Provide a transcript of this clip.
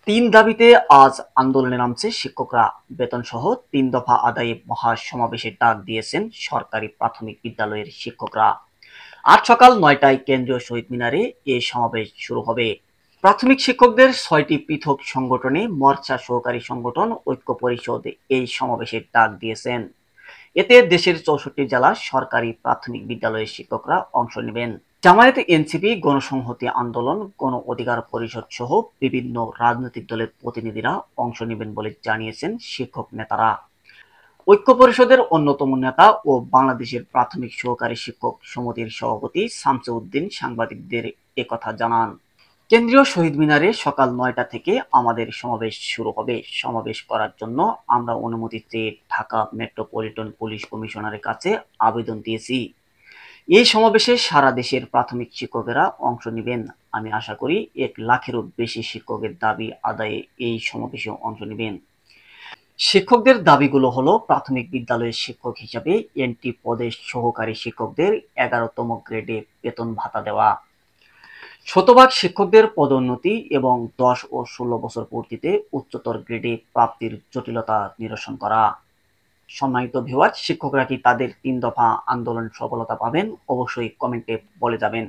তিন দাবিতে আজ আন্দোলনে নামছে শিক্ষকরা। বেতন সহ তিন দফা আদায়ে মহাসমাবেশের ডাক দিয়েছেন সরকারি প্রাথমিক বিদ্যালয়ের শিক্ষকরা। আজ সকাল ৯টায় কেন্দ্রীয় শহীদ মিনারে এ সমাবেশ শুরু হবে। প্রাথমিক শিক্ষকদের ৬টি পৃথক সংগঠনে মোর্চা সহকারী সংগঠন ঐক্য পরিষদ এই সমাবেশের ডাক দিয়েছেন। এতে দেশের ৬৪ জেলার সরকারি প্রাথমিক বিদ্যালয়ের শিক্ষকরা অংশ নেবেন। জামায়াতে এনসিপি, গণসংহতি আন্দোলন, গণ অধিকার পরিষদ সহ বিভিন্ন রাজনৈতিক দলের প্রতিনিধিরা অংশ নেবেন বলে জানিয়েছেন শিক্ষক নেতারা। ঐক্য পরিষদের অন্যতম নেতা ও বাংলাদেশের প্রাথমিক সহকারী শিক্ষক সমিতির সভাপতি শামসু উদ্দিন সাংবাদিকদের একথা জানান। কেন্দ্রীয় শহীদ মিনারে সকাল ৯টা থেকে আমাদের সমাবেশ শুরু হবে। সমাবেশ করার জন্য আমরা অনুমতি চেয়ে ঢাকা মেট্রোপলিটন পুলিশ কমিশনারের কাছে আবেদন দিয়েছি। এই সমাবেশে সারা দেশের প্রাথমিক শিক্ষকেরা অংশ নেবেন। আমি আশা করি ১ লাখেরও বেশি শিক্ষকের দাবি আদায়ে এই সমাবেশে অংশ নেবেন। শিক্ষকদের দাবিগুলো হলো প্রাথমিক বিদ্যালয়ের শিক্ষক হিসাবে এনটি পদে সহকারী শিক্ষকদের ১১তম গ্রেডে বেতন ভাতা দেওয়া, শতভাগ শিক্ষকদের পদোন্নতি এবং ১০ ও ১৬ বছর পূর্তিতে উচ্চতর গ্রেডে প্রাপ্তির জটিলতা নিরসন করা। সম্মানিত ভিউয়ার্স, শিক্ষকরা কি তাদের ৩ দফা আন্দোলন সফলতা পাবেন? অবশ্যই কমেন্টে বলে যাবেন।